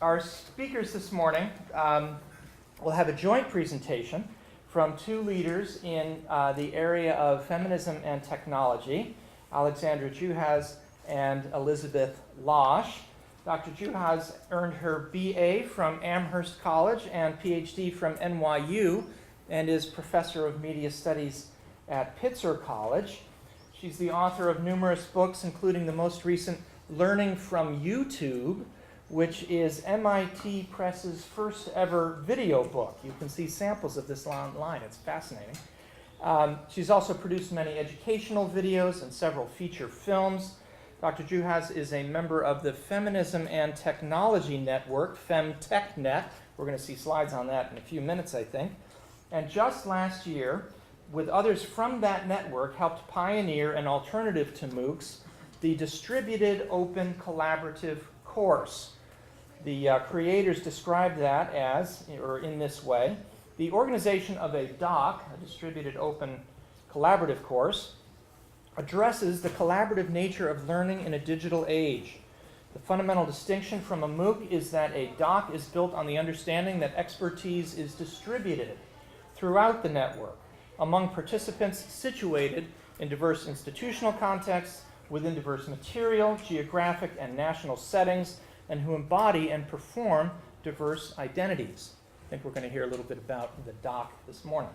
Our speakers this morning will have a joint presentation from two leaders in the area of feminism and technology, Alexandra Juhasz and Elizabeth Losh. Dr. Juhasz earned her BA from Amherst College and PhD from NYU and is professor of media studies at Pitzer College. She's the author of numerous books, including the most recent Learning from YouTube, which is MIT Press's first ever video book. You can see samples of this online. It's fascinating. She's also produced many educational videos and several feature films. Dr. Juhasz is a member of the Feminism and Technology Network, FemTechNet. We're going to see slides on that in a few minutes, I think. And just last year, with others from that network, helped pioneer an alternative to MOOCs, the Distributed Open Collaborative Course. The creators described that as, or in this way, the organization of a DOC, a Distributed Open Collaborative Course, addresses the collaborative nature of learning in a digital age. The fundamental distinction from a MOOC is that a DOC is built on the understanding that expertise is distributed throughout the network, among participants situated in diverse institutional contexts, within diverse material, geographic, and national settings, and who embody and perform diverse identities. I think we're going to hear a little bit about the DOC this morning.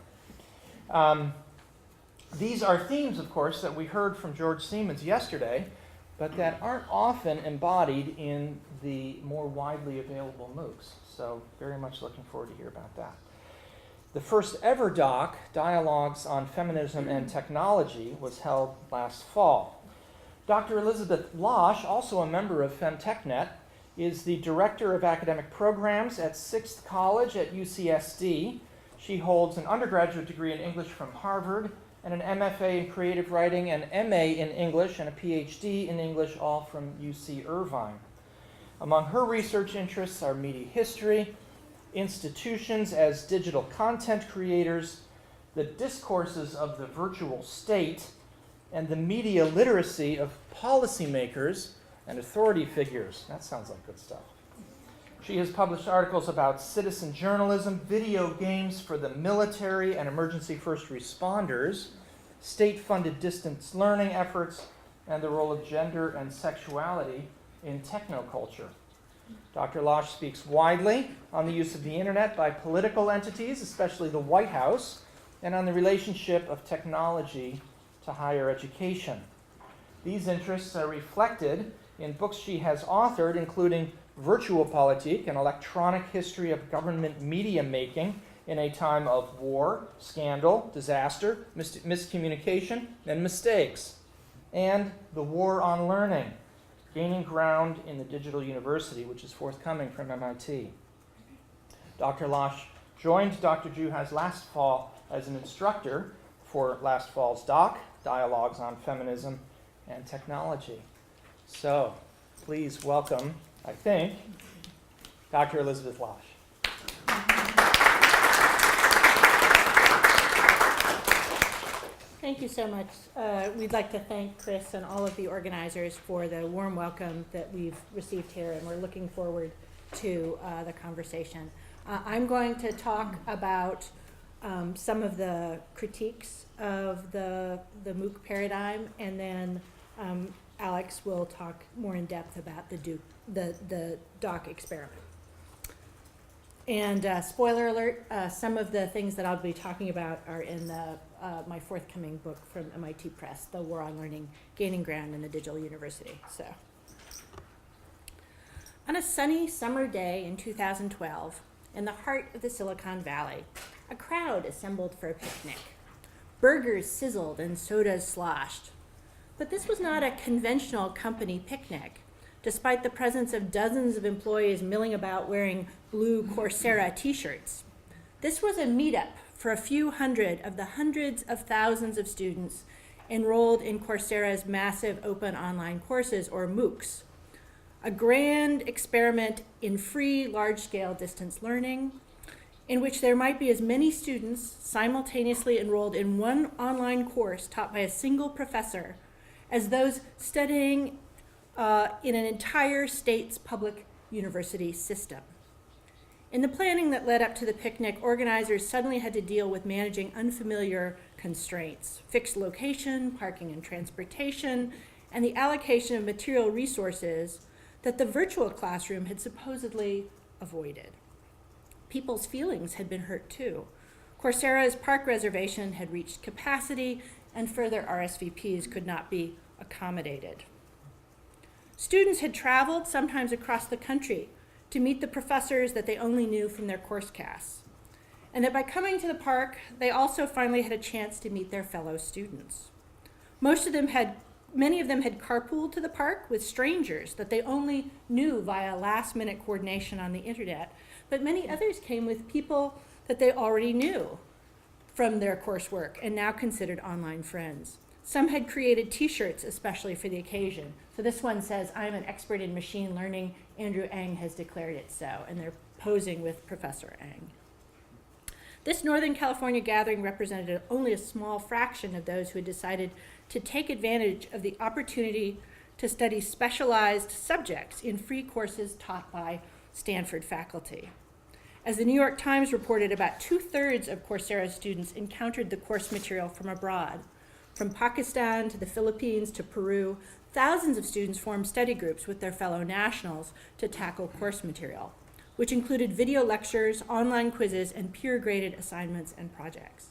These are themes, of course, that we heard from George Siemens yesterday, but that aren't often embodied in the more widely available MOOCs. So very much looking forward to hear about that. The first ever DOC, Dialogues on Feminism and Technology, was held last fall. Dr. Elizabeth Losh, also a member of FemTechNet, is the Director of Academic Programs at 6th College at UCSD. She holds an undergraduate degree in English from Harvard and an MFA in Creative Writing, an MA in English, and a PhD in English, all from UC Irvine. Among her research interests are media history, institutions as digital content creators, the discourses of the virtual state, and the media literacy of policymakers and authority figures. That sounds like good stuff. She has published articles about citizen journalism, video games for the military and emergency first responders, state-funded distance learning efforts, and the role of gender and sexuality in technoculture. Dr. Losh speaks widely on the use of the internet by political entities, especially the White House, and on the relationship of technology to higher education. These interests are reflected in books she has authored, including Virtual Politique, an electronic history of government media making in a time of war, scandal, disaster, miscommunication, and mistakes, and The War on Learning, Gaining Ground in the Digital University, which is forthcoming from MIT. Dr. Losh joined Dr. Juhasz last fall as an instructor for last fall's DOC, Dialogues on Feminism and Technology. So, please welcome, I think, Dr. Elizabeth Losh. Thank you so much. We'd like to thank Chris and all of the organizers for the warm welcome that we've received here, and we're looking forward to the conversation. I'm going to talk about some of the critiques of the MOOC paradigm, and then Alex will talk more in depth about the DOC experiment. And spoiler alert, some of the things that I'll be talking about are in my forthcoming book from MIT Press, The War on Learning, Gaining Ground in the Digital University. So, on a sunny summer day in 2012, in the heart of the Silicon Valley, a crowd assembled for a picnic. Burgers sizzled and sodas sloshed. But this was not a conventional company picnic, despite the presence of dozens of employees milling about wearing blue Coursera t-shirts. This was a meetup for a few hundred of the hundreds of thousands of students enrolled in Coursera's massive open online courses, or MOOCs, a grand experiment in free large-scale distance learning, in which there might be as many students simultaneously enrolled in one online course taught by a single professor as those studying in an entire state's public university system. In the planning that led up to the picnic, organizers suddenly had to deal with managing unfamiliar constraints: fixed location, parking and transportation, and the allocation of material resources that the virtual classroom had supposedly avoided. People's feelings had been hurt too. Coursera's park reservation had reached capacity, and further RSVPs could not be accommodated. Students had traveled, sometimes across the country, to meet the professors that they only knew from their course casts, and that by coming to the park, they also finally had a chance to meet their fellow students. Many of them had carpooled to the park with strangers that they only knew via last-minute coordination on the internet, but many others came with people that they already knew from their coursework and now considered online friends. Some had created t-shirts especially for the occasion. So this one says, "I'm an expert in machine learning. Andrew Ng has declared it so," and they're posing with Professor Ng. This Northern California gathering represented only a small fraction of those who had decided to take advantage of the opportunity to study specialized subjects in free courses taught by Stanford faculty. As the New York Times reported, about 2/3 of Coursera students encountered the course material from abroad. From Pakistan to the Philippines to Peru, thousands of students formed study groups with their fellow nationals to tackle course material, which included video lectures, online quizzes, and peer-graded assignments and projects.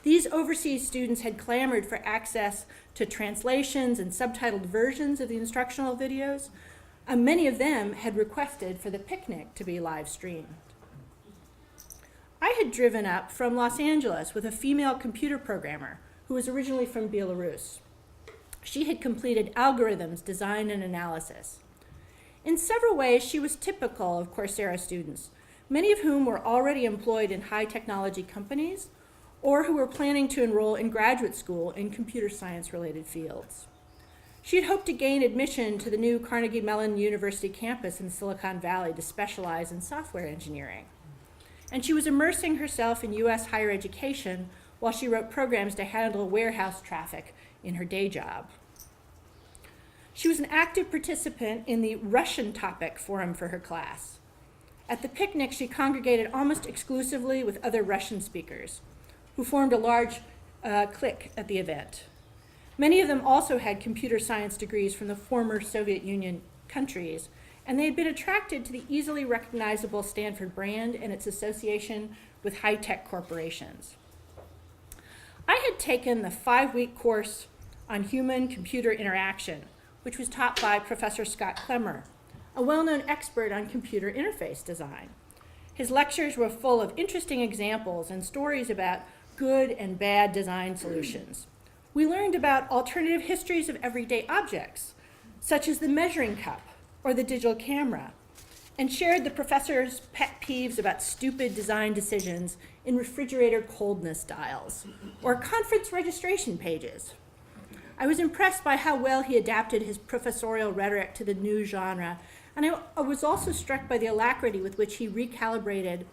These overseas students had clamored for access to translations and subtitled versions of the instructional videos. Many of them had requested for the picnic to be live streamed. I had driven up from Los Angeles with a female computer programmer who was originally from Belarus. She had completed algorithms, design, and analysis. In several ways, she was typical of Coursera students, many of whom were already employed in high technology companies or who were planning to enroll in graduate school in computer science-related fields. She had hoped to gain admission to the new Carnegie Mellon University campus in Silicon Valley to specialize in software engineering. And she was immersing herself in US higher education while she wrote programs to handle warehouse traffic in her day job. She was an active participant in the Russian topic forum for her class. At the picnic, she congregated almost exclusively with other Russian speakers, who formed a large clique at the event. Many of them also had computer science degrees from the former Soviet Union countries, and they had been attracted to the easily recognizable Stanford brand and its association with high-tech corporations. I had taken the 5-week course on human-computer interaction, which was taught by Professor Scott Clemmer, a well-known expert on computer interface design. His lectures were full of interesting examples and stories about good and bad design solutions. We learned about alternative histories of everyday objects, such as the measuring cup or the digital camera, and shared the professor's pet peeves about stupid design decisions in refrigerator coldness dials or conference registration pages. I was impressed by how well he adapted his professorial rhetoric to the new genre, and I was also struck by the alacrity with which he recalibrated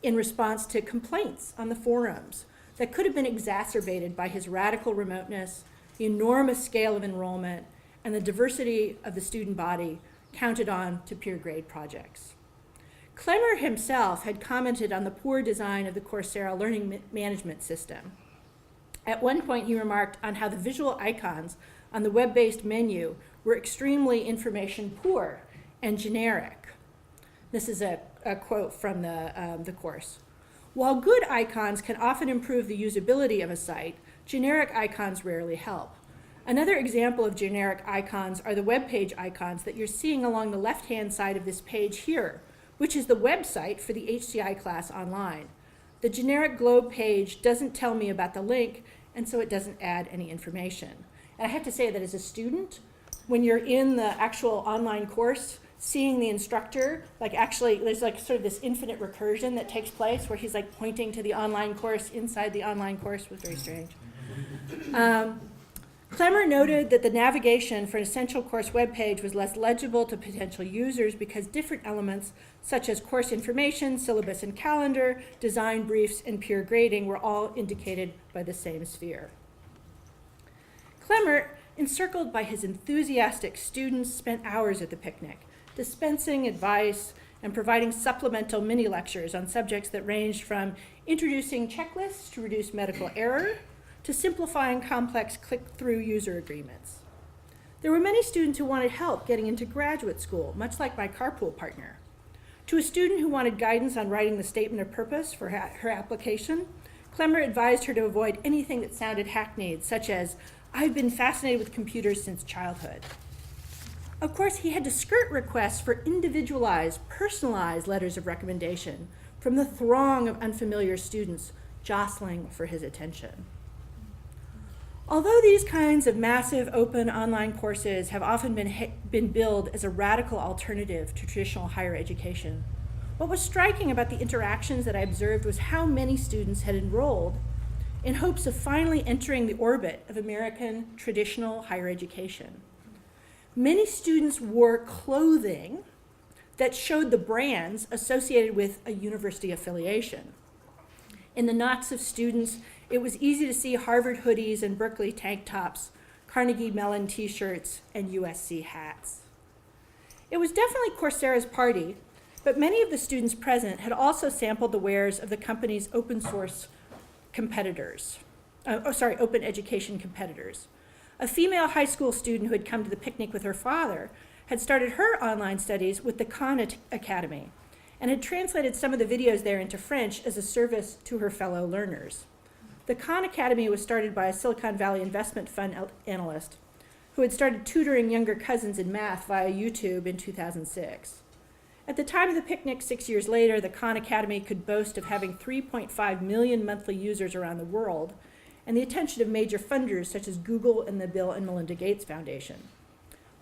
in response to complaints on the forums that could have been exacerbated by his radical remoteness, the enormous scale of enrollment, and the diversity of the student body counted on to peer grade projects. Clemmer himself had commented on the poor design of the Coursera learning management system. At one point, he remarked on how the visual icons on the web-based menu were extremely information poor and generic. This is a quote from the course. While good icons can often improve the usability of a site, generic icons rarely help. Another example of generic icons are the web page icons that you're seeing along the left-hand side of this page here, which is the website for the HCI class online. The generic globe page doesn't tell me about the link, and so it doesn't add any information. And I have to say that as a student, when you're in the actual online course, seeing the instructor, like actually, there's like sort of this infinite recursion that takes place where he's like pointing to the online course inside the online course was very strange. Clemmer noted that the navigation for an essential course webpage was less legible to potential users because different elements such as course information, syllabus and calendar, design briefs, and peer grading were all indicated by the same sphere. Clemmer, encircled by his enthusiastic students, spent hours at the picnic, dispensing advice and providing supplemental mini lectures on subjects that ranged from introducing checklists to reduce medical error to simplifying complex click-through user agreements. There were many students who wanted help getting into graduate school, much like my carpool partner. To a student who wanted guidance on writing the statement of purpose for her application, Clemmer advised her to avoid anything that sounded hackneyed, such as, "I've been fascinated with computers since childhood." Of course, he had to skirt requests for individualized, personalized letters of recommendation from the throng of unfamiliar students jostling for his attention. Although these kinds of massive open online courses have often been billed as a radical alternative to traditional higher education, what was striking about the interactions that I observed was how many students had enrolled in hopes of finally entering the orbit of American traditional higher education. Many students wore clothing that showed the brands associated with a university affiliation. In the knots of students, it was easy to see Harvard hoodies and Berkeley tank tops, Carnegie Mellon t-shirts, and USC hats. It was definitely Coursera's party, but many of the students present had also sampled the wares of the company's open education competitors. A female high school student who had come to the picnic with her father had started her online studies with the Khan Academy and had translated some of the videos there into French as a service to her fellow learners. The Khan Academy was started by a Silicon Valley investment fund analyst who had started tutoring younger cousins in math via YouTube in 2006. At the time of the picnic 6 years later, the Khan Academy could boast of having 3.5 million monthly users around the world and the attention of major funders such as Google and the Bill and Melinda Gates Foundation.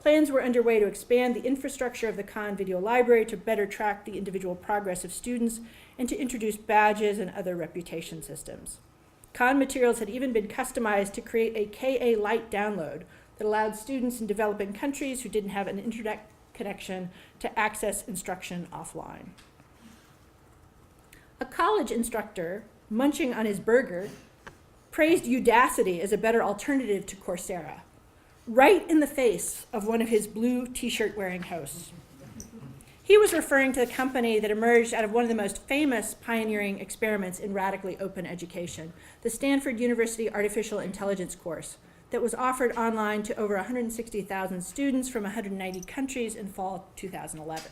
Plans were underway to expand the infrastructure of the Khan Video Library to better track the individual progress of students and to introduce badges and other reputation systems. Khan materials had even been customized to create a KA Lite download that allowed students in developing countries who didn't have an internet connection to access instruction offline. A college instructor, munching on his burger, praised Udacity as a better alternative to Coursera, right in the face of one of his blue t-shirt wearing hosts. He was referring to the company that emerged out of one of the most famous pioneering experiments in radically open education, the Stanford University Artificial Intelligence course that was offered online to over 160,000 students from 190 countries in fall 2011.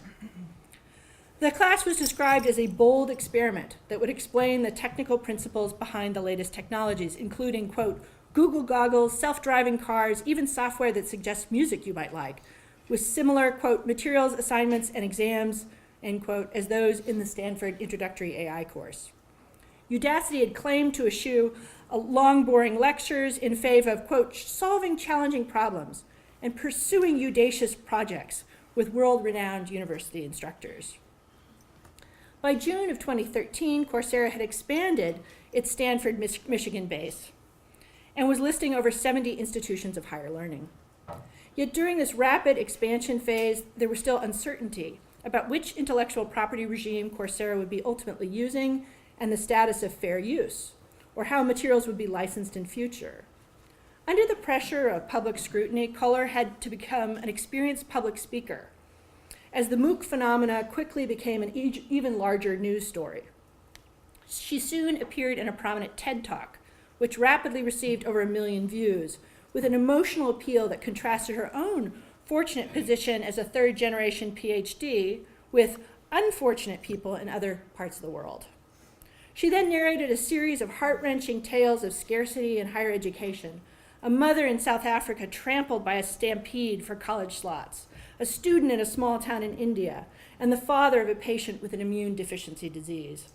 The class was described as a bold experiment that would explain the technical principles behind the latest technologies, including, quote, Google goggles, self-driving cars, even software that suggests music you might like, with similar, quote, materials, assignments, and exams, end quote, as those in the Stanford Introductory AI course. Udacity had claimed to eschew long, boring lectures in favor of, quote, solving challenging problems and pursuing audacious projects with world-renowned university instructors. By June of 2013, Coursera had expanded its Stanford, Michigan base and was listing over 70 institutions of higher learning. Yet during this rapid expansion phase, there was still uncertainty about which intellectual property regime Coursera would be ultimately using and the status of fair use, or how materials would be licensed in future. Under the pressure of public scrutiny, Kohler had to become an experienced public speaker, as the MOOC phenomena quickly became an even larger news story. She soon appeared in a prominent TED Talk, which rapidly received over 1 million views, with an emotional appeal that contrasted her own fortunate position as a third-generation PhD with unfortunate people in other parts of the world. She then narrated a series of heart-wrenching tales of scarcity in higher education, a mother in South Africa trampled by a stampede for college slots, a student in a small town in India, and the father of a patient with an immune deficiency disease.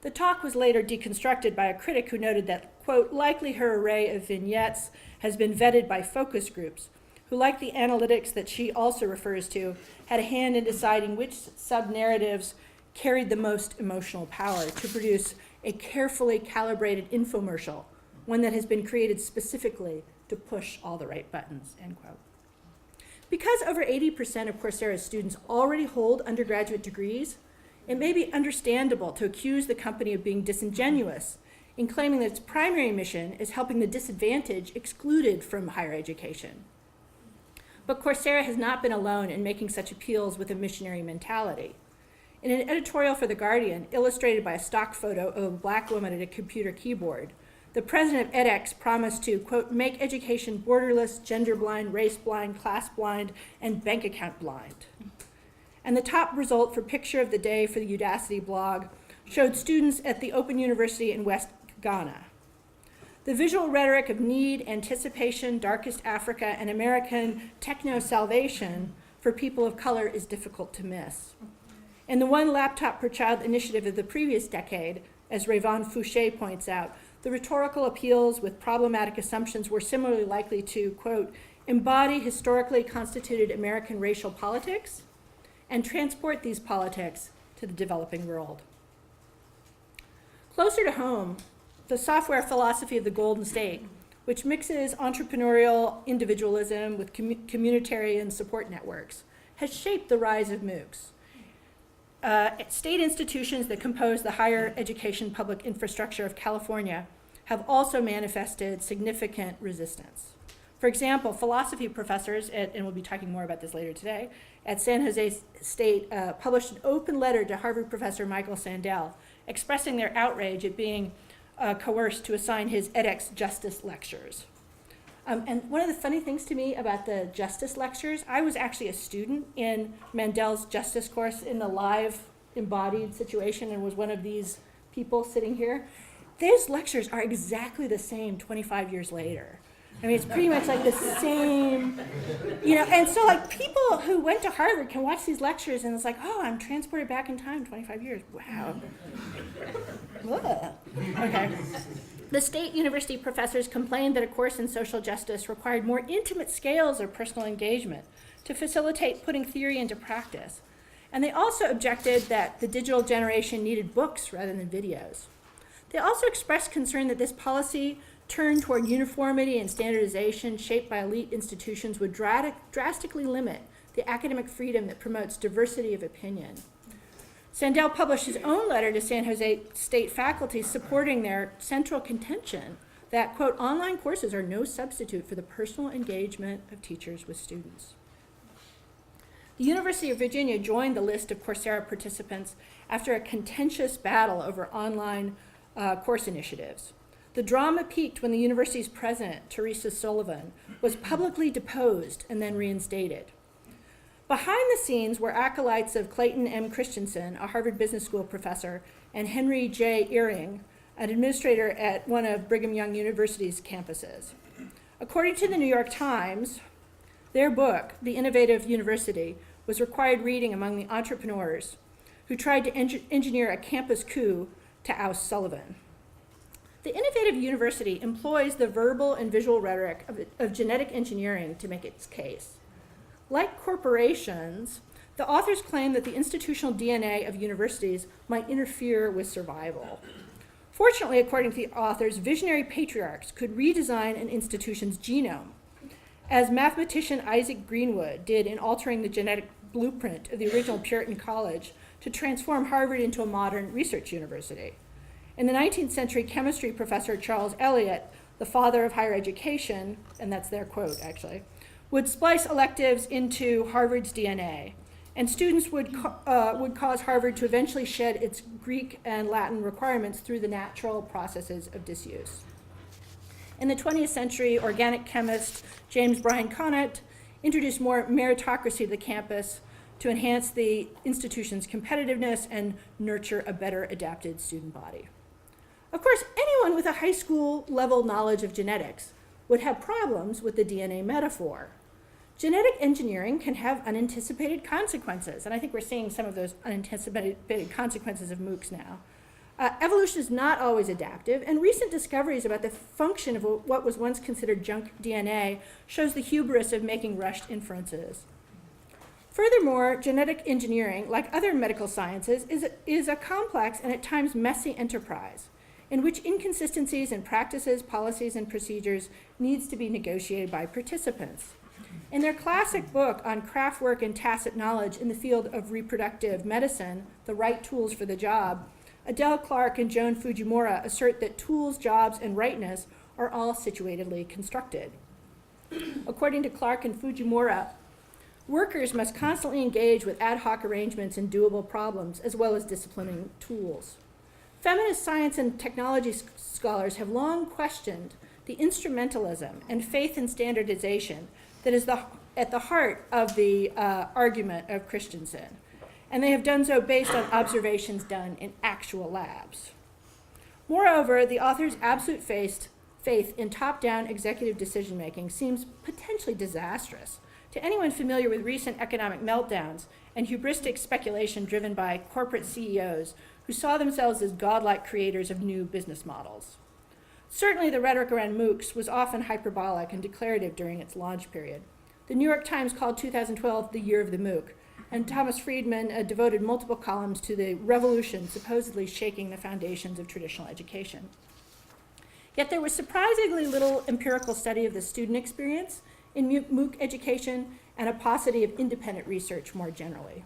The talk was later deconstructed by a critic who noted that, quote, likely her array of vignettes has been vetted by focus groups, who, like the analytics that she also refers to, had a hand in deciding which sub-narratives carried the most emotional power to produce a carefully calibrated infomercial, one that has been created specifically to push all the right buttons, end quote. Because over 80% of Coursera's students already hold undergraduate degrees, it may be understandable to accuse the company of being disingenuous in claiming that its primary mission is helping the disadvantaged excluded from higher education. But Coursera has not been alone in making such appeals with a missionary mentality. In an editorial for The Guardian, illustrated by a stock photo of a black woman at a computer keyboard, the president of edX promised to, quote, make education borderless, gender blind, race blind, class blind, and bank account blind. And the top result for picture of the day for the Udacity blog showed students at the Open University in West Ghana. The visual rhetoric of need, anticipation, darkest Africa, and American techno-salvation for people of color is difficult to miss. In the one laptop per child initiative of the previous decade, as Rayvon Fouché points out, the rhetorical appeals with problematic assumptions were similarly likely to, quote, embody historically constituted American racial politics and transport these politics to the developing world. Closer to home, the software philosophy of the Golden State, which mixes entrepreneurial individualism with communitarian support networks, has shaped the rise of MOOCs. State institutions that compose the higher education public infrastructure of California have also manifested significant resistance. For example, philosophy professors, and we'll be talking more about this later today, at San Jose State published an open letter to Harvard professor Michael Sandel, expressing their outrage at being coerced to assign his edX justice lectures. And one of the funny things to me about the justice lectures, I was actually a student in Mandel's justice course in the live embodied situation and was one of these people sitting here. Those lectures are exactly the same 25 years later. I mean, it's pretty much like the same, and so like people who went to Harvard can watch these lectures and it's like, oh, I'm transported back in time 25 years. Wow. Ugh. Okay. The state university professors complained that a course in social justice required more intimate scales of personal engagement to facilitate putting theory into practice. And they also objected that the digital generation needed books rather than videos. They also expressed concern that this policy turned toward uniformity and standardization shaped by elite institutions would drastically limit the academic freedom that promotes diversity of opinion. Sandel published his own letter to San Jose State faculty supporting their central contention that, quote, online courses are no substitute for the personal engagement of teachers with students. The University of Virginia joined the list of Coursera participants after a contentious battle over online course initiatives. The drama peaked when the university's president, Teresa Sullivan, was publicly deposed and then reinstated. Behind the scenes were acolytes of Clayton M. Christensen, a Harvard Business School professor, and Henry J. Earing, an administrator at one of Brigham Young University's campuses. According to the New York Times, their book, The Innovative University, was required reading among the entrepreneurs who tried to engineer a campus coup to oust Sullivan. The Innovative University employs the verbal and visual rhetoric of genetic engineering to make its case. Like corporations, the authors claim that the institutional DNA of universities might interfere with survival. Fortunately, according to the authors, visionary patriarchs could redesign an institution's genome, as mathematician Isaac Greenwood did in altering the genetic blueprint of the original Puritan college to transform Harvard into a modern research university. In the 19th century, chemistry professor Charles Eliot, the father of higher education, and that's their quote actually, would splice electives into Harvard's DNA, and students would cause Harvard to eventually shed its Greek and Latin requirements through the natural processes of disuse. In the 20th century, organic chemist James Bryan Conant introduced more meritocracy to the campus to enhance the institution's competitiveness and nurture a better adapted student body. Of course, anyone with a high school level knowledge of genetics would have problems with the DNA metaphor. Genetic engineering can have unanticipated consequences, and I think we're seeing some of those unanticipated consequences of MOOCs now. Evolution is not always adaptive, and recent discoveries about the function of what was once considered junk DNA shows the hubris of making rushed inferences. Furthermore, genetic engineering, like other medical sciences, is a complex and at times messy enterprise in which inconsistencies in practices, policies, and procedures needs to be negotiated by participants. In their classic book on craft work and tacit knowledge in the field of reproductive medicine, The Right Tools for the Job, Adele Clark and Joan Fujimura assert that tools, jobs, and rightness are all situatedly constructed. According to Clark and Fujimura, Workers must constantly engage with ad hoc arrangements and doable problems, as well as disciplining tools. Feminist science and technology scholars have long questioned the instrumentalism and faith in standardization that is at the heart of the argument of Christensen, and they have done so based on observations done in actual labs. Moreover, the author's absolute faith in top-down executive decision-making seems potentially disastrous to anyone familiar with recent economic meltdowns and hubristic speculation driven by corporate CEOs who saw themselves as godlike creators of new business models. Certainly, the rhetoric around MOOCs was often hyperbolic and declarative during its launch period. The New York Times called 2012 the year of the MOOC, and Thomas Friedman devoted multiple columns to the revolution supposedly shaking the foundations of traditional education. Yet there was surprisingly little empirical study of the student experience in MOOC education and a paucity of independent research more generally.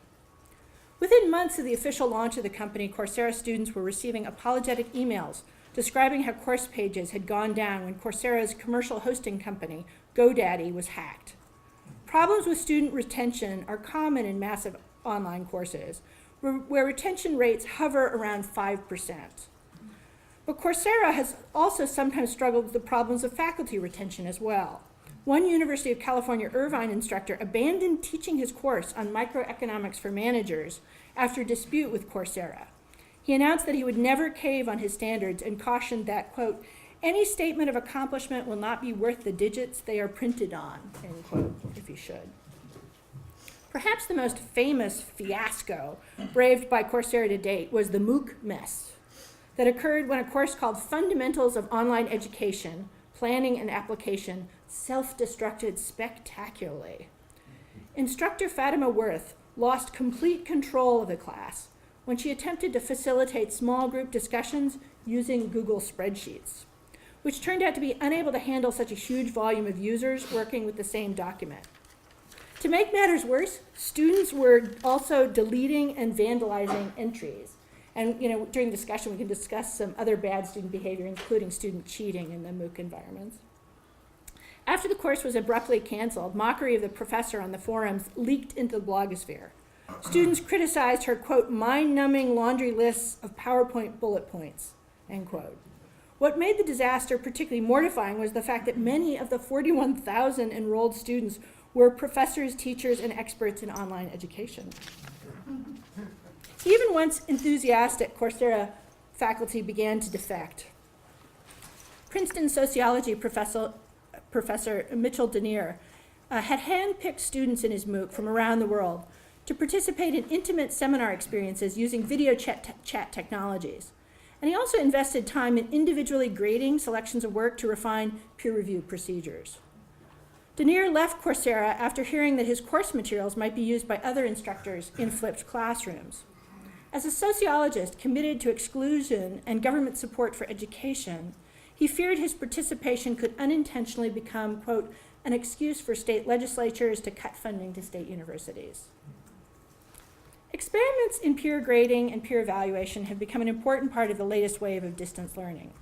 Within months of the official launch of the company, Coursera students were receiving apologetic emails describing how course pages had gone down when Coursera's commercial hosting company, GoDaddy, was hacked. Problems with student retention are common in massive online courses, where retention rates hover around 5%. But Coursera has also sometimes struggled with the problems of faculty retention as well. One University of California Irvine instructor abandoned teaching his course on microeconomics for managers after a dispute with Coursera. He announced that he would never cave on his standards and cautioned that, quote, any statement of accomplishment will not be worth the digits they are printed on, end quote, if you should. Perhaps the most famous fiasco braved by Coursera to date was the Mooc Mess that occurred when a course called Fundamentals of Online Education, Planning and Application self-destructed spectacularly. Instructor Fatima Worth lost complete control of the class when she attempted to facilitate small group discussions using Google spreadsheets, which turned out to be unable to handle such a huge volume of users working with the same document. To make matters worse, students were also deleting and vandalizing entries. And during discussion, we can discuss some other bad student behavior, including student cheating in the MOOC environments. After the course was abruptly canceled, mockery of the professor on the forums leaked into the blogosphere. Students criticized her, quote, mind-numbing laundry lists of PowerPoint bullet points, end quote. What made the disaster particularly mortifying was the fact that many of the 41,000 enrolled students were professors, teachers, and experts in online education. Even once enthusiastic Coursera faculty began to defect. Princeton sociology professor Mitchell Denier had handpicked students in his MOOC from around the world to participate in intimate seminar experiences using video chat technologies. And he also invested time in individually grading selections of work to refine peer review procedures. Denier left Coursera after hearing that his course materials might be used by other instructors in flipped classrooms. As a sociologist committed to exclusion and government support for education, he feared his participation could unintentionally become, quote, an excuse for state legislatures to cut funding to state universities. Experiments in peer grading and peer evaluation have become an important part of the latest wave of distance learning.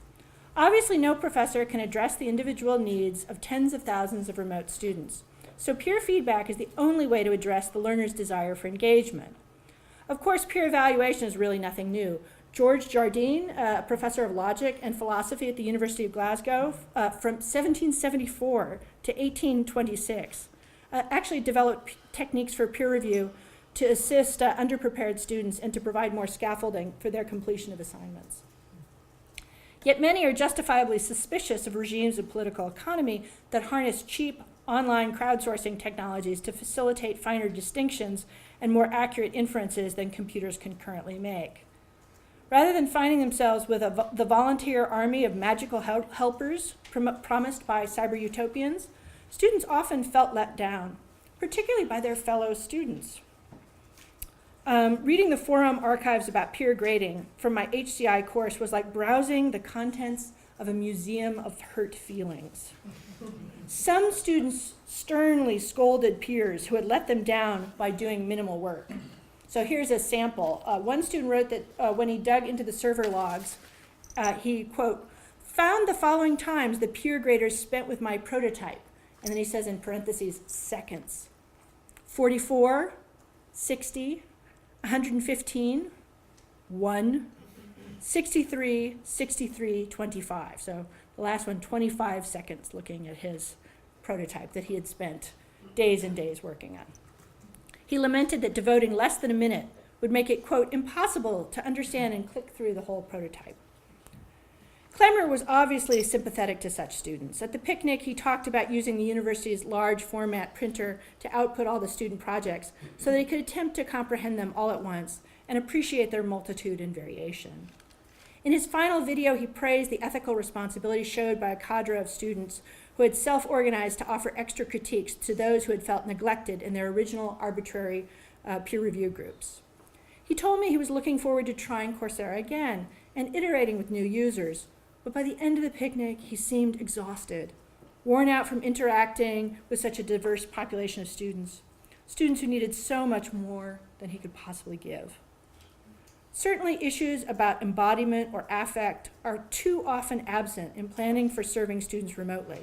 Obviously, no professor can address the individual needs of tens of thousands of remote students, so peer feedback is the only way to address the learner's desire for engagement. Of course, peer evaluation is really nothing new. George Jardine, a professor of logic and philosophy at the University of Glasgow from 1774 to 1826, actually developed techniques for peer review to assist underprepared students and to provide more scaffolding for their completion of assignments. Yet many are justifiably suspicious of regimes of political economy that harness cheap online crowdsourcing technologies to facilitate finer distinctions and more accurate inferences than computers can currently make. Rather than finding themselves with the volunteer army of magical helpers promised by cyber utopians, students often felt let down, particularly by their fellow students. Reading the forum archives about peer grading from my HCI course was like browsing the contents of a museum of hurt feelings. Some students sternly scolded peers who had let them down by doing minimal work. So here's a sample. One student wrote that when he dug into the server logs, he, quote, found the following times the peer graders spent with my prototype. And then he says in parentheses, seconds. 44, 60, 115, 1, 63, 63, 25. So the last one, 25 seconds looking at his prototype that he had spent days and days working on. He lamented that devoting less than a minute would make it, quote, impossible to understand and click through the whole prototype. Clemmer was obviously sympathetic to such students. At the picnic, he talked about using the university's large format printer to output all the student projects so that he could attempt to comprehend them all at once and appreciate their multitude and variation. In his final video, he praised the ethical responsibility showed by a cadre of students who had self-organized to offer extra critiques to those who had felt neglected in their original arbitrary peer review groups. He told me he was looking forward to trying Coursera again and iterating with new users, but by the end of the picnic, he seemed exhausted, worn out from interacting with such a diverse population of students who needed so much more than he could possibly give. Certainly, issues about embodiment or affect are too often absent in planning for serving students remotely,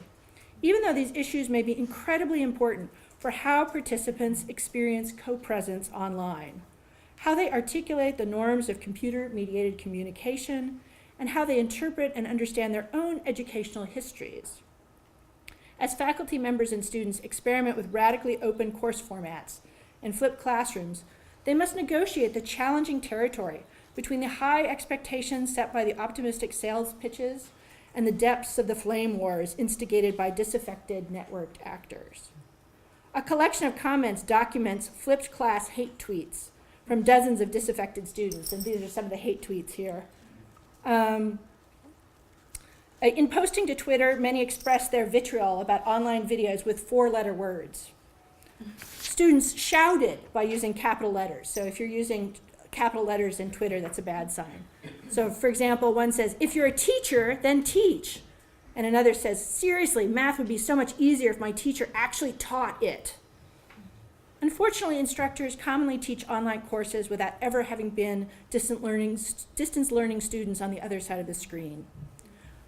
even though these issues may be incredibly important for how participants experience co-presence online, how they articulate the norms of computer-mediated communication, and how they interpret and understand their own educational histories. As faculty members and students experiment with radically open course formats and flipped classrooms, they must negotiate the challenging territory between the high expectations set by the optimistic sales pitches and the depths of the flame wars instigated by disaffected networked actors. A collection of comments documents flipped class hate tweets from dozens of disaffected students, and these are some of the hate tweets here. In posting to Twitter, many expressed their vitriol about online videos with four-letter words. Students shouted by using capital letters. So if you're using capital letters in Twitter, that's a bad sign. So for example, one says, if you're a teacher, then teach. And another says, seriously, math would be so much easier if my teacher actually taught it. Unfortunately, instructors commonly teach online courses without ever having been distance learning students on the other side of the screen.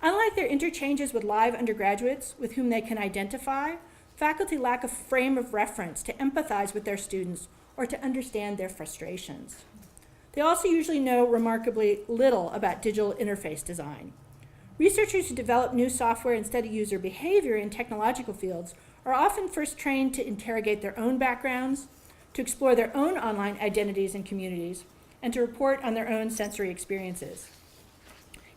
Unlike their interchanges with live undergraduates with whom they can identify, faculty lack a frame of reference to empathize with their students or to understand their frustrations. They also usually know remarkably little about digital interface design. Researchers who develop new software and study user behavior in technological fields are often first trained to interrogate their own backgrounds, to explore their own online identities and communities, and to report on their own sensory experiences.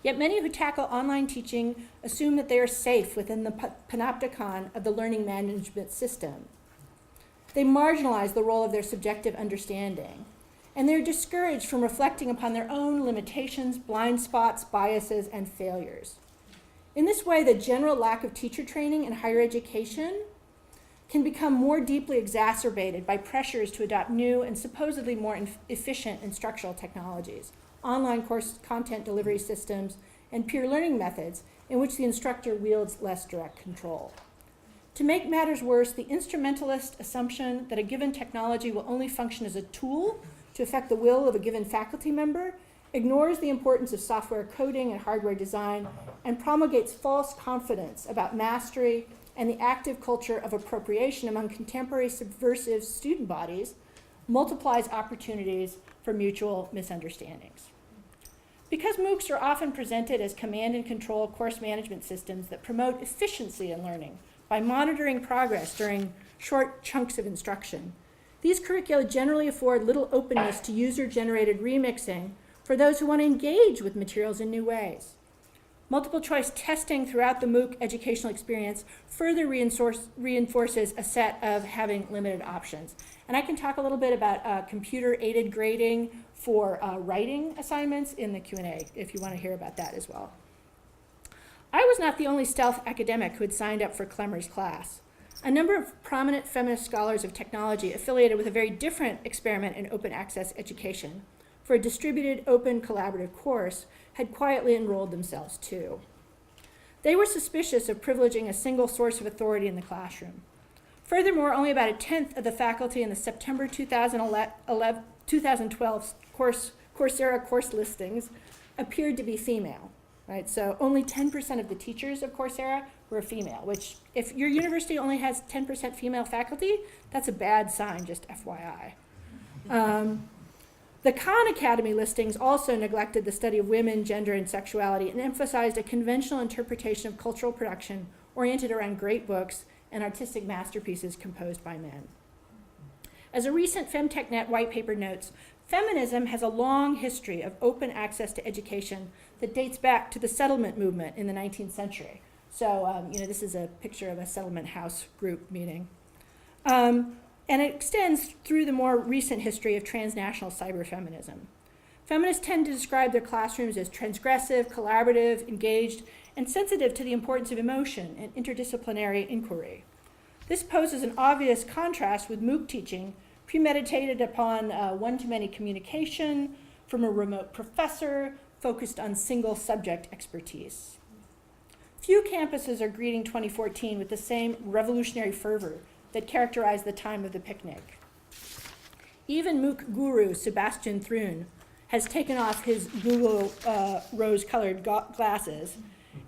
Yet many who tackle online teaching assume that they are safe within the panopticon of the learning management system. They marginalize the role of their subjective understanding, and they're discouraged from reflecting upon their own limitations, blind spots, biases, and failures. In this way, the general lack of teacher training in higher education can become more deeply exacerbated by pressures to adopt new and supposedly more efficient instructional technologies, online course content delivery systems, and peer learning methods in which the instructor wields less direct control. To make matters worse, the instrumentalist assumption that a given technology will only function as a tool to affect the will of a given faculty member ignores the importance of software coding and hardware design and promulgates false confidence about mastery and the active culture of appropriation among contemporary subversive student bodies multiplies opportunities for mutual misunderstandings. Because MOOCs are often presented as command and control course management systems that promote efficiency in learning by monitoring progress during short chunks of instruction, these curricula generally afford little openness to user-generated remixing for those who want to engage with materials in new ways. Multiple choice testing throughout the MOOC educational experience further reinforces a set of having limited options. And I can talk a little bit about computer-aided grading for writing assignments in the Q&A if you want to hear about that as well. I was not the only stealth academic who had signed up for Clemmer's class. A number of prominent feminist scholars of technology affiliated with a very different experiment in open access education for a distributed, open, collaborative course had quietly enrolled themselves too. They were suspicious of privileging a single source of authority in the classroom. Furthermore, only about a tenth of the faculty in the September 2012 Coursera course listings appeared to be female. right? So only 10% of the teachers of Coursera were female, which if your university only has 10% female faculty, that's a bad sign, just FYI. The Khan Academy listings also neglected the study of women, gender, and sexuality and emphasized a conventional interpretation of cultural production oriented around great books and artistic masterpieces composed by men. As a recent FemTechNet white paper notes, feminism has a long history of open access to education that dates back to the settlement movement in the 19th century. So, this is a picture of a settlement house group meeting. And it extends through the more recent history of transnational cyberfeminism. Feminists tend to describe their classrooms as transgressive, collaborative, engaged, and sensitive to the importance of emotion and interdisciplinary inquiry. This poses an obvious contrast with MOOC teaching, premeditated upon one-to-many communication from a remote professor focused on single subject expertise. Few campuses are greeting 2014 with the same revolutionary fervor that characterized the time of the picnic. Even MOOC guru Sebastian Thrun has taken off his Google rose-colored glasses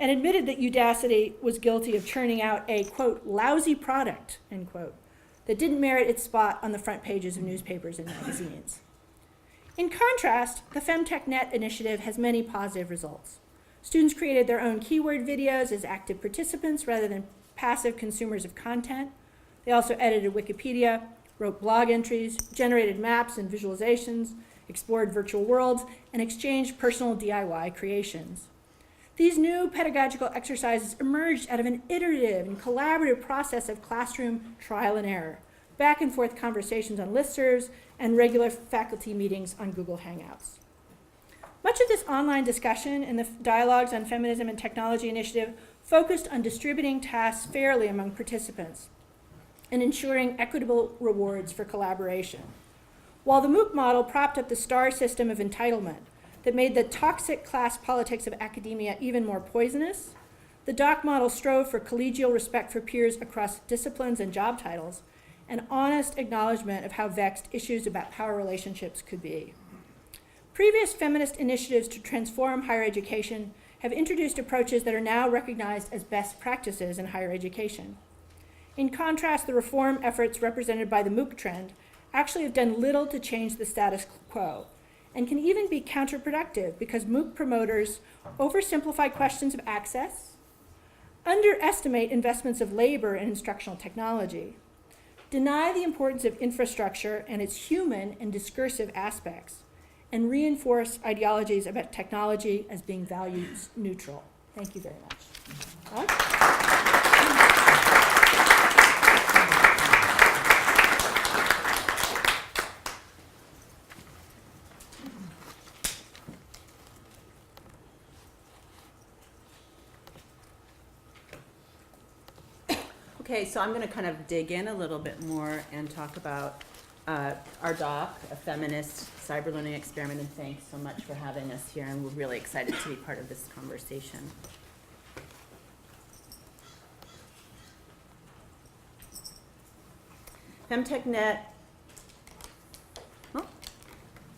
and admitted that Udacity was guilty of churning out a, quote, lousy product, end quote, that didn't merit its spot on the front pages of newspapers and magazines. In contrast, the FemTechNet initiative has many positive results. Students created their own keyword videos as active participants rather than passive consumers of content. They also edited Wikipedia, wrote blog entries, generated maps and visualizations, explored virtual worlds, and exchanged personal DIY creations. These new pedagogical exercises emerged out of an iterative and collaborative process of classroom trial and error, back and forth conversations on listservs, and regular faculty meetings on Google Hangouts. Much of this online discussion and the dialogues on feminism and technology initiative focused on distributing tasks fairly among participants and ensuring equitable rewards for collaboration. While the MOOC model propped up the star system of entitlement that made the toxic class politics of academia even more poisonous, the DOC model strove for collegial respect for peers across disciplines and job titles, and honest acknowledgement of how vexed issues about power relationships could be. Previous feminist initiatives to transform higher education have introduced approaches that are now recognized as best practices in higher education. In contrast, the reform efforts represented by the MOOC trend actually have done little to change the status quo, and can even be counterproductive because MOOC promoters oversimplify questions of access, underestimate investments of labor in instructional technology, deny the importance of infrastructure and its human and discursive aspects, and reinforce ideologies about technology as being values neutral. Thank you very much. Okay, so I'm going to kind of dig in a little bit more and talk about our doc, a feminist cyber learning experiment, and thanks so much for having us here, and we're really excited to be part of this conversation. FemTechNet, is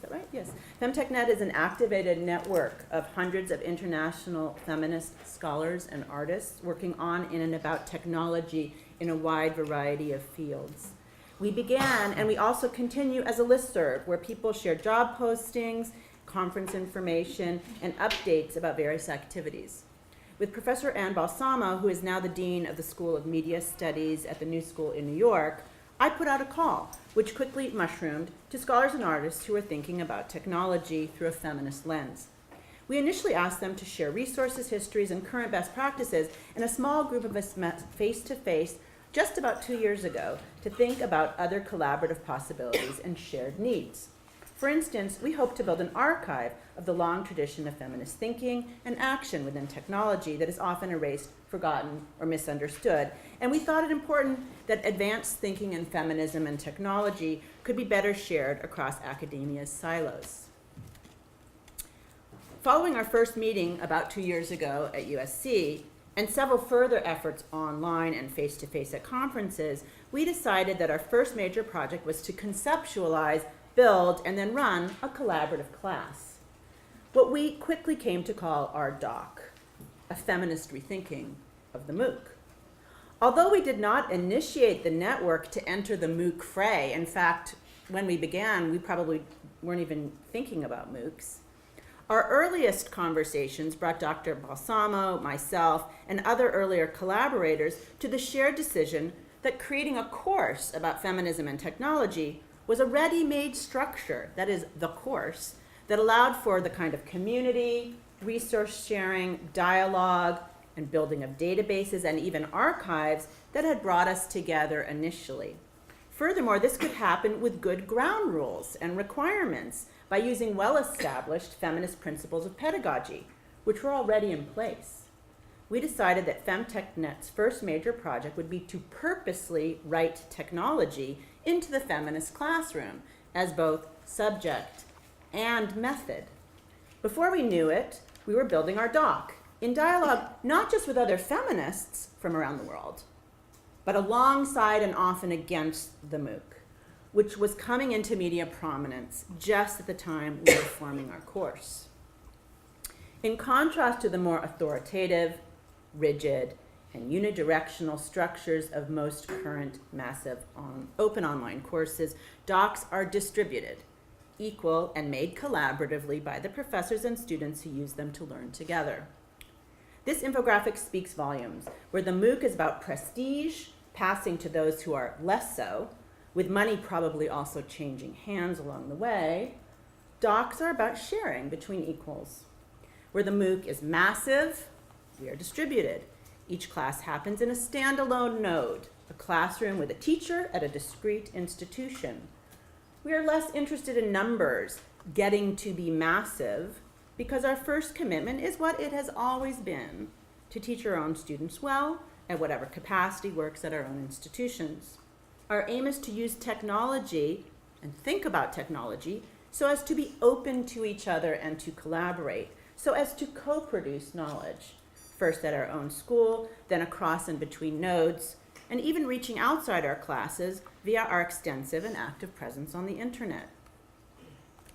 that right? Yes. FemTechNet is an activated network of hundreds of international feminist scholars and artists working on, in, and about technology in a wide variety of fields. We began, and we also continue, as a listserv where people share job postings, conference information, and updates about various activities. With Professor Ann Balsamo, who is now the Dean of the School of Media Studies at the New School in New York, I put out a call, which quickly mushroomed to scholars and artists who were thinking about technology through a feminist lens. We initially asked them to share resources, histories, and current best practices, and a small group of us met face-to-face just about 2 years ago to think about other collaborative possibilities and shared needs. For instance, we hope to build an archive of the long tradition of feminist thinking and action within technology that is often erased, forgotten, or misunderstood. And we thought it important that advanced thinking in feminism and technology could be better shared across academia's silos. Following our first meeting about 2 years ago at USC, and several further efforts online and face-to-face at conferences, we decided that our first major project was to conceptualize, build, and then run a collaborative class. what we quickly came to call our doc, a feminist rethinking of the MOOC. Although we did not initiate the network to enter the MOOC fray, in fact, when we began, we probably weren't even thinking about MOOCs, our earliest conversations brought Dr. Balsamo, myself, and other earlier collaborators to the shared decision that creating a course about feminism and technology was a ready-made structure, that is, the course, that allowed for the kind of community, resource sharing, dialogue, and building of databases and even archives that had brought us together initially. Furthermore, this could happen with good ground rules and requirements by using well-established feminist principles of pedagogy, which were already in place. We decided that FemTechNet's first major project would be to purposely write technology into the feminist classroom as both subject and method. Before we knew it, we were building our doc in dialogue not just with other feminists from around the world, but alongside and often against the MOOC, which was coming into media prominence just at the time we were forming our course. In contrast to the more authoritative, rigid, and unidirectional structures of most current massive open online courses, docs are distributed, equal, and made collaboratively by the professors and students who use them to learn together. This infographic speaks volumes, where the MOOC is about prestige, passing to those who are less so, with money probably also changing hands along the way. Docs are about sharing between equals. Where the MOOC is massive, we are distributed. Each class happens in a standalone node, a classroom with a teacher at a discrete institution. We are less interested in numbers, getting to be massive, because our first commitment is what it has always been, to teach our own students well, at whatever capacity works at our own institutions. Our aim is to use technology and think about technology so as to be open to each other and to collaborate, so as to co-produce knowledge, first at our own school, then across and between nodes, and even reaching outside our classes via our extensive and active presence on the internet.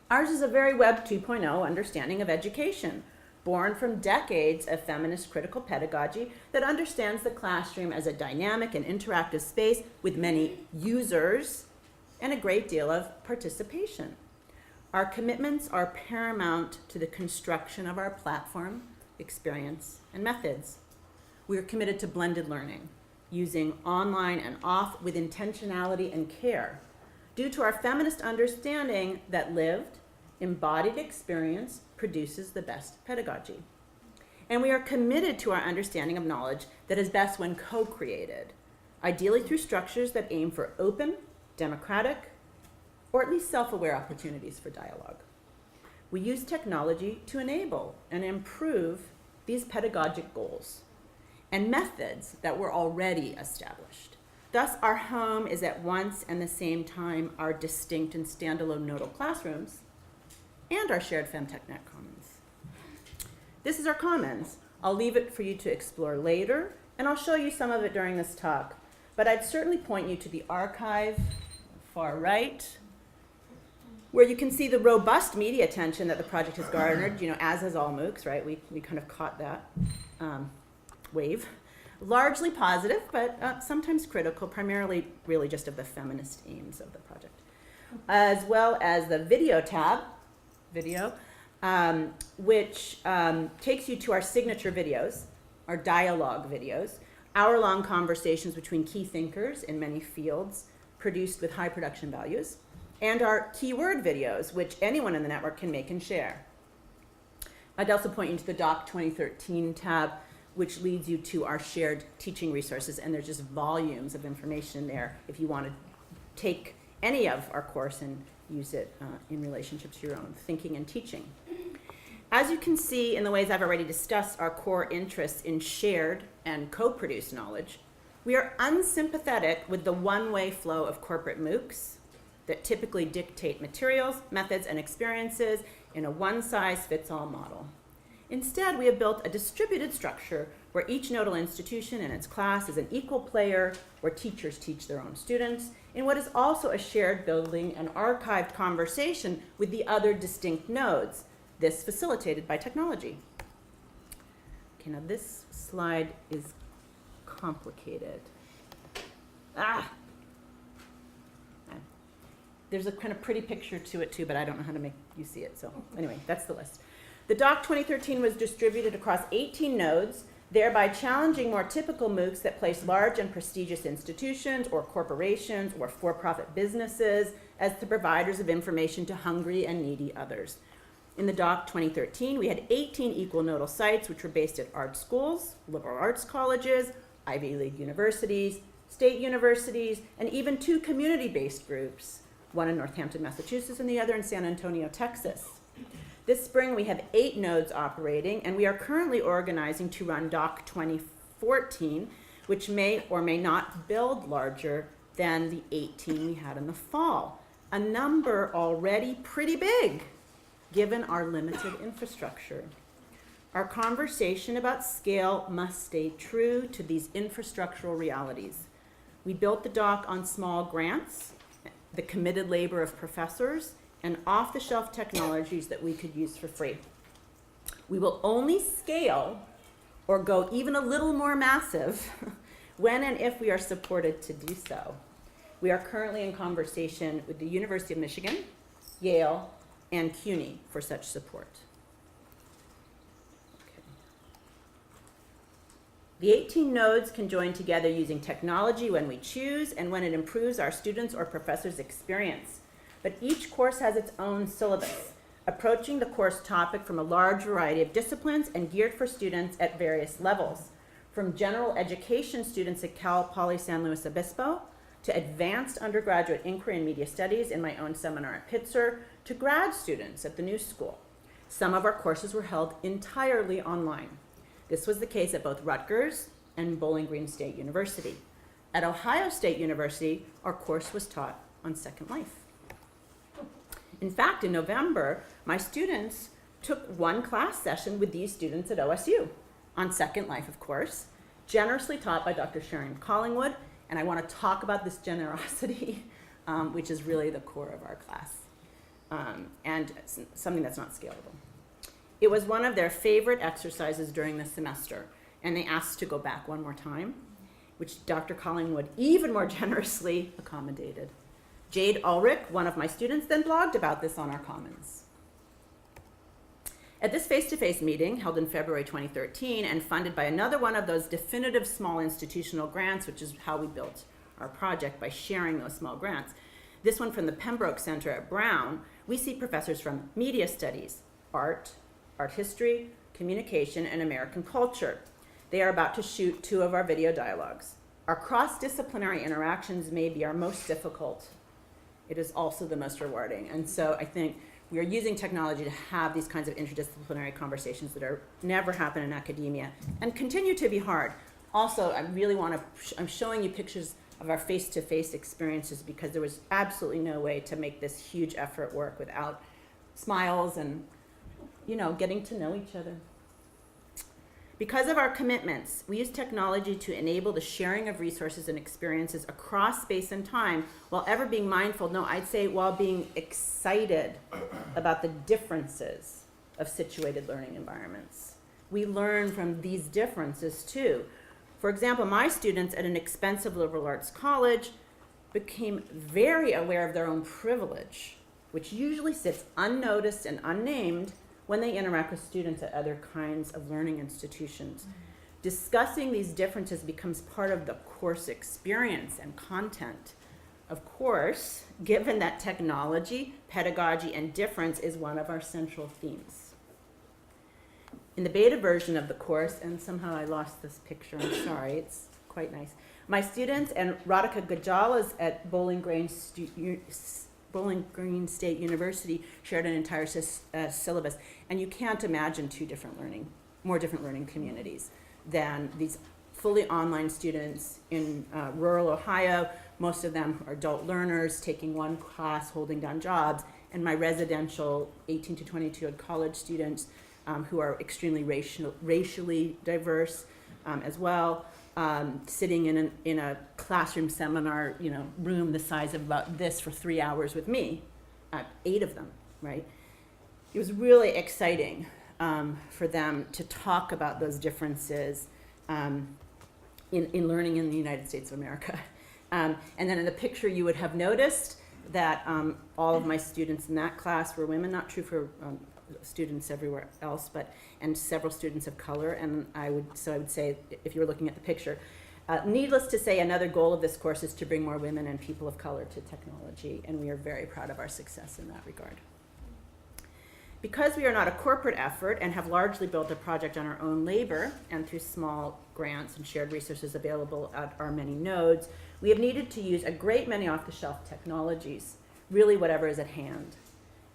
Ours is a very Web 2.0 understanding of education, born from decades of feminist critical pedagogy that understands the classroom as a dynamic and interactive space with many users and a great deal of participation. Our commitments are paramount to the construction of our platform, experience, and methods. We are committed to blended learning, using online and off with intentionality and care, due to our feminist understanding that lived, embodied experience produces the best pedagogy. And we are committed to our understanding of knowledge that is best when co-created, ideally through structures that aim for open, democratic, or at least self-aware opportunities for dialogue. We use technology to enable and improve these pedagogic goals and methods that were already established. Thus, our home is at once and the same time our distinct and standalone nodal classrooms and our shared FemTechNet commons. This is our commons. I'll leave it for you to explore later, and I'll show you some of it during this talk. But I'd certainly point you to the archive, far right, where you can see the robust media attention that the project has garnered, as has all MOOCs, right? We kind of caught that wave. Largely positive, but sometimes critical, primarily really just of the feminist aims of the project. As well as the video tab, which takes you to our signature videos, our dialogue videos, hour-long conversations between key thinkers in many fields, produced with high production values, and our keyword videos, which anyone in the network can make and share. I'd also point you to the Doc 2013 tab, which leads you to our shared teaching resources, and there's just volumes of information there if you want to take any of our course and use it in relationship to your own thinking and teaching. As you can see in the ways I've already discussed our core interests in shared and co-produced knowledge, we are unsympathetic with the one-way flow of corporate MOOCs that typically dictate materials, methods, and experiences in a one-size-fits-all model. Instead, we have built a distributed structure where each nodal institution and its class is an equal player, where teachers teach their own students, in what is also a shared building and archived conversation with the other distinct nodes, this facilitated by technology. Okay, now this slide is complicated. There's a kind of pretty picture to it too, but I don't know how to make you see it. So anyway, that's the list. The doc 2013 was distributed across 18 nodes, thereby challenging more typical MOOCs that place large and prestigious institutions or corporations or for-profit businesses as the providers of information to hungry and needy others. In the doc 2013, we had 18 equal nodal sites, which were based at art schools, liberal arts colleges, Ivy League universities, state universities, and even 2 community-based groups, one in Northampton, Massachusetts, and the other in San Antonio, Texas. This spring, we have 8 nodes operating, and we are currently organizing to run doc 2014, which may or may not build larger than the 18 we had in the fall, a number already pretty big, given our limited infrastructure. Our conversation about scale must stay true to these infrastructural realities. We built the doc on small grants, the committed labor of professors, and off-the-shelf technologies that we could use for free. We will only scale or go even a little more massive when and if we are supported to do so. We are currently in conversation with the University of Michigan, Yale, and CUNY for such support. Okay. The 18 nodes can join together using technology when we choose and when it improves our students' or professors' experience. But each course has its own syllabus, approaching the course topic from a large variety of disciplines and geared for students at various levels, from general education students at Cal Poly San Luis Obispo, to advanced undergraduate inquiry and media studies in my own seminar at Pitzer, to grad students at the New School. Some of our courses were held entirely online. This was the case at both Rutgers and Bowling Green State University. At Ohio State University, our course was taught on Second Life. In fact, in November, my students took one class session with these students at OSU on Second Life, of course, generously taught by Dr. Sharon Collingwood, and I want to talk about this generosity, which is really the core of our class, and something that's not scalable. It was one of their favorite exercises during the semester, and they asked to go back one more time, which Dr. Collingwood even more generously accommodated. Jade Ulrich, one of my students, then blogged about this on our Commons. At this face-to-face meeting, held in February 2013 and funded by another one of those definitive small institutional grants, which is how we built our project, by sharing those small grants, this one from the Pembroke Center at Brown, we see professors from media studies, art history, communication, and American culture. They are about to shoot 2 of our video dialogues. Our cross-disciplinary interactions may be our most difficult. It is also the most rewarding. And so I think we are using technology to have these kinds of interdisciplinary conversations that are never happen in academia and continue to be hard. Also, I really want to, I'm showing you pictures of our face-to-face experiences because there was absolutely no way to make this huge effort work without smiles and, getting to know each other. Because of our commitments, we use technology to enable the sharing of resources and experiences across space and time while ever being mindful, while being excited about the differences of situated learning environments. We learn from these differences too. For example, my students at an expensive liberal arts college became very aware of their own privilege, which usually sits unnoticed and unnamed when they interact with students at other kinds of learning institutions. Discussing these differences becomes part of the course experience and content. Of course, given that technology, pedagogy, and difference is one of our central themes. In the beta version of the course, and somehow I lost this picture, I'm sorry, it's quite nice. My students and Radhika Gajalas at Bowling Green State University shared an entire syllabus, and you can't imagine more different learning communities than these fully online students in rural Ohio. Most of them are adult learners taking one class, holding down jobs, and my residential 18 to 22-year-old college students who are extremely racially diverse as well. Sitting in a classroom seminar, room the size of about this for 3 hours with me, 8 of them, right? it was really exciting for them to talk about those differences in learning in the United States of America. And then in the picture you would have noticed that all of my students in that class were women, not true for students everywhere else, and several students of color. And I would say, if you were looking at the picture, needless to say, another goal of this course is to bring more women and people of color to technology, and we are very proud of our success in that regard. Because we are not a corporate effort and have largely built a project on our own labor and through small grants and shared resources available at our many nodes, we have needed to use a great many off-the-shelf technologies, really whatever is at hand.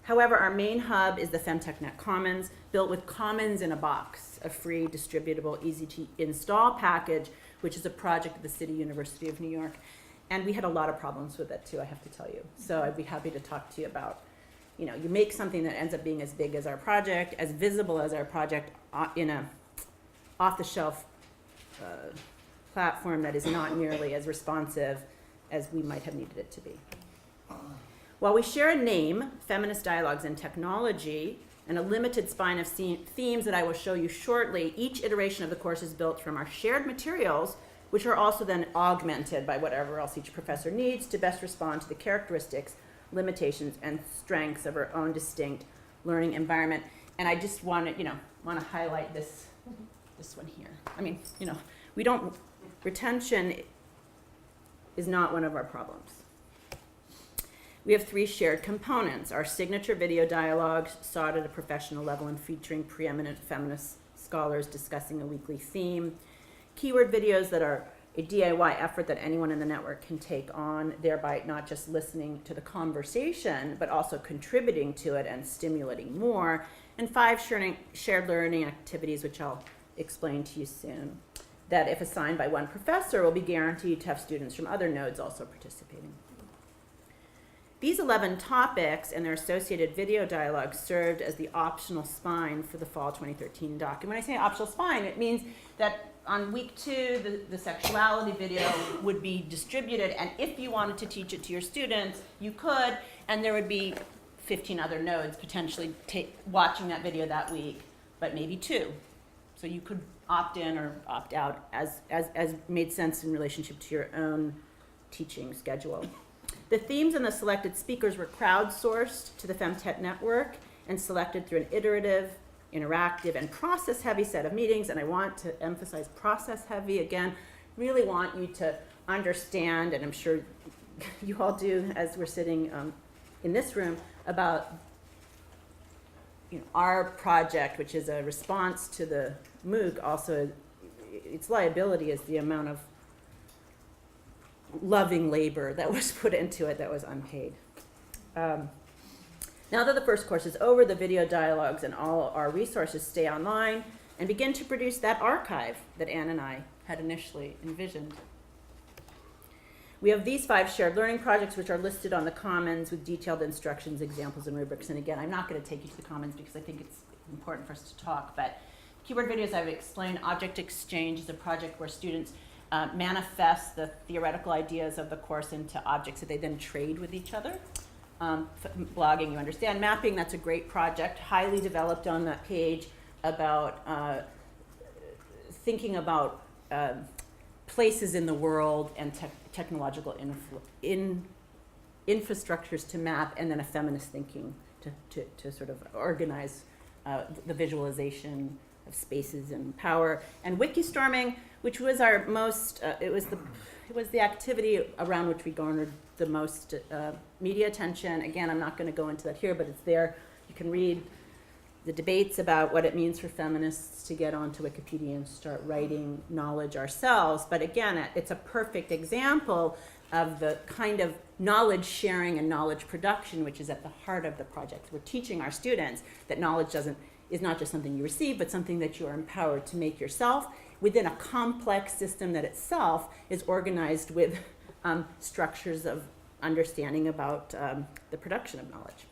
However, our main hub is the FemTechNet Commons, built with Commons in a box, a free, distributable, easy-to-install package, which is a project of the City University of New York. And we had a lot of problems with it too, I have to tell you. So I'd be happy to talk to you about, you make something that ends up being as big as our project, as visible as our project in a off-the-shelf platform that is not nearly as responsive as we might have needed it to be. While we share a name, Feminist Dialogues in Technology, and a limited spine of themes that I will show you shortly, each iteration of the course is built from our shared materials, which are also then augmented by whatever else each professor needs to best respond to the characteristics, limitations, and strengths of our own distinct learning environment. And I just want to highlight this one here. I mean, retention is not one of our problems. We have 3 shared components: our signature video dialogues, sought at a professional level and featuring preeminent feminist scholars discussing a weekly theme; keyword videos that are a DIY effort that anyone in the network can take on, thereby not just listening to the conversation, but also contributing to it and stimulating more; and 5 shared learning activities, which I'll explain to you soon, that if assigned by one professor will be guaranteed to have students from other nodes also participating. These 11 topics and their associated video dialogues served as the optional spine for the fall 2013 doc. And when I say optional spine, it means that on week 2, the sexuality video would be distributed, and if you wanted to teach it to your students, you could, and there would be 15 other nodes potentially watching that video that week, but maybe 2. So you could opt in or opt out as made sense in relationship to your own teaching schedule. The themes and the selected speakers were crowdsourced to the FemTech network and selected through an iterative, interactive, and process-heavy set of meetings. And I want to emphasize process-heavy again. Really want you to understand, and I'm sure you all do as we're sitting in this room, about our project, which is a response to the MOOC. Also, its liability is the amount of loving labor that was put into it that was unpaid. Now that the first course is over, the video dialogues and all our resources stay online and begin to produce that archive that Anne and I had initially envisioned. We have these 5 shared learning projects, which are listed on the Commons with detailed instructions, examples, and rubrics. And again, I'm not going to take you to the Commons because I think it's important for us to talk, but keyword videos, I've explained. Object Exchange is a project where students manifest the theoretical ideas of the course into objects that they then trade with each other. Blogging, you understand. Mapping, that's a great project, highly developed on that page, about thinking about places in the world and technological infrastructures to map, and then a feminist thinking to sort of organize the visualization of spaces and power. And Wikistorming, which was our most, it was the activity around which we garnered the most media attention. Again, I'm not going to go into that here, but it's there. You can read the debates about what it means for feminists to get onto Wikipedia and start writing knowledge ourselves. But again, it's a perfect example of the kind of knowledge sharing and knowledge production, which is at the heart of the project. We're teaching our students that knowledge is not just something you receive, but something that you are empowered to make yourself within a complex system that itself is organized with structures of understanding about the production of knowledge.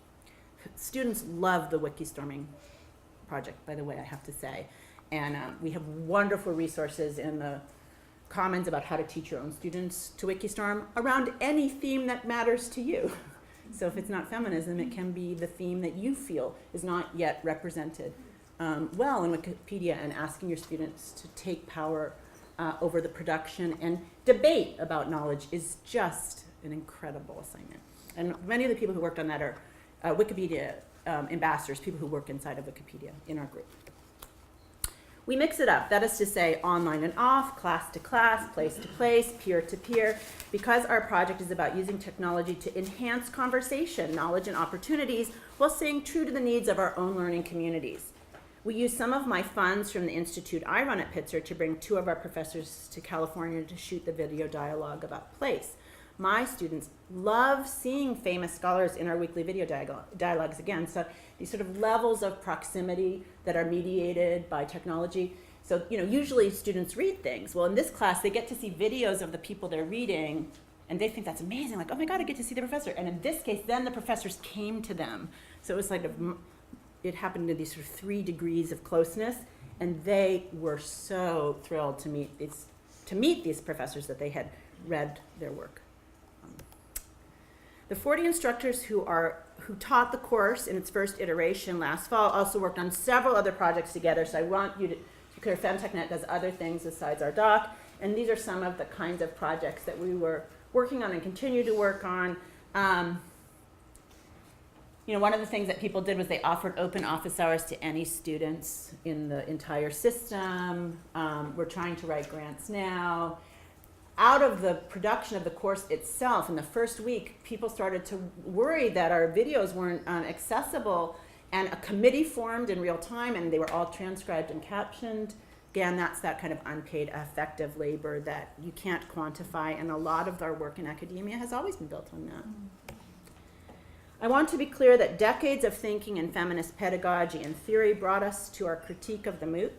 Students love the Wikistorming project, by the way, I have to say. And we have wonderful resources in the Commons about how to teach your own students to Wikistorm around any theme that matters to you. So if it's not feminism, it can be the theme that you feel is not yet represented well in Wikipedia, and asking your students to take power over the production and debate about knowledge is just an incredible assignment. And many of the people who worked on that are Wikipedia ambassadors, people who work inside of Wikipedia in our group. We mix it up, that is to say, online and off, class to class, place to place, peer to peer, because our project is about using technology to enhance conversation, knowledge, and opportunities while staying true to the needs of our own learning communities. We use some of my funds from the institute I run at Pitzer to bring 2 of our professors to California to shoot the video dialogue about place. My students love seeing famous scholars in our weekly video dialogues again. So these sort of levels of proximity that are mediated by technology. So, usually students read things. Well, in this class, they get to see videos of the people they're reading, and they think that's amazing. Like, oh my God, I get to see the professor. And in this case, then the professors came to them. So it was like it happened to these sort of 3 degrees of closeness, and they were so thrilled to meet these professors that they had read their work. The 40 instructors who taught the course in its first iteration last fall also worked on several other projects together. So I want you to be clear, FemTechNet does other things besides our doc, and these are some of the kinds of projects that we were working on and continue to work on. One of the things that people did was they offered open office hours to any students in the entire system. We're trying to write grants now. Out of the production of the course itself, in the first week, people started to worry that our videos weren't accessible, and a committee formed in real time, and they were all transcribed and captioned. Again, that's that kind of unpaid effective labor that you can't quantify, and a lot of our work in academia has always been built on that. I want to be clear that decades of thinking in feminist pedagogy and theory brought us to our critique of the MOOC,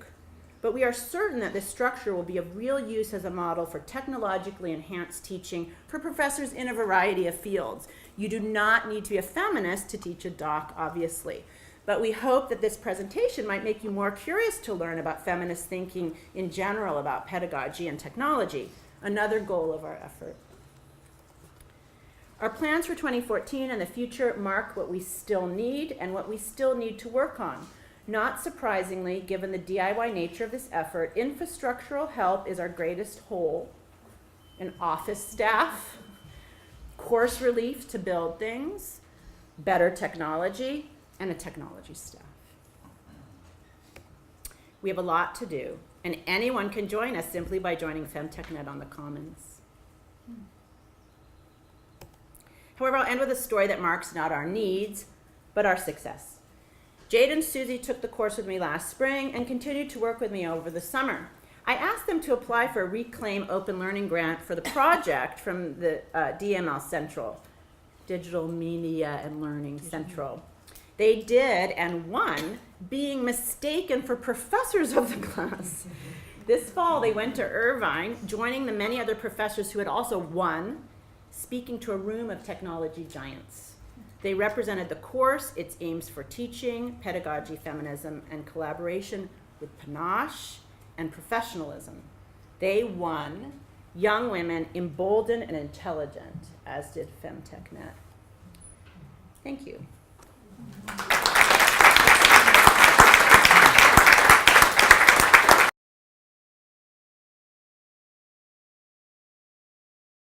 but we are certain that this structure will be of real use as a model for technologically enhanced teaching for professors in a variety of fields. You do not need to be a feminist to teach a doc, obviously, but we hope that this presentation might make you more curious to learn about feminist thinking in general, about pedagogy and technology, another goal of our effort. Our plans for 2014 and the future mark what we still need and what we still need to work on. Not surprisingly, given the DIY nature of this effort, infrastructural help is our greatest hole. An office staff, course relief to build things, better technology, and a technology staff. We have a lot to do, and anyone can join us simply by joining FemTechNet on the Commons. However, I'll end with a story that marks not our needs, but our success. Jade and Susie took the course with me last spring and continued to work with me over the summer. I asked them to apply for a Reclaim Open Learning grant for the project from the DML Central, Digital Media and Learning Central. They did and won, being mistaken for professors of the class. This fall, they went to Irvine, joining the many other professors who had also won, speaking to a room of technology giants. They represented the course, its aims for teaching, pedagogy, feminism, and collaboration with panache and professionalism. They won young women emboldened and intelligent, as did FemTechNet. Thank you.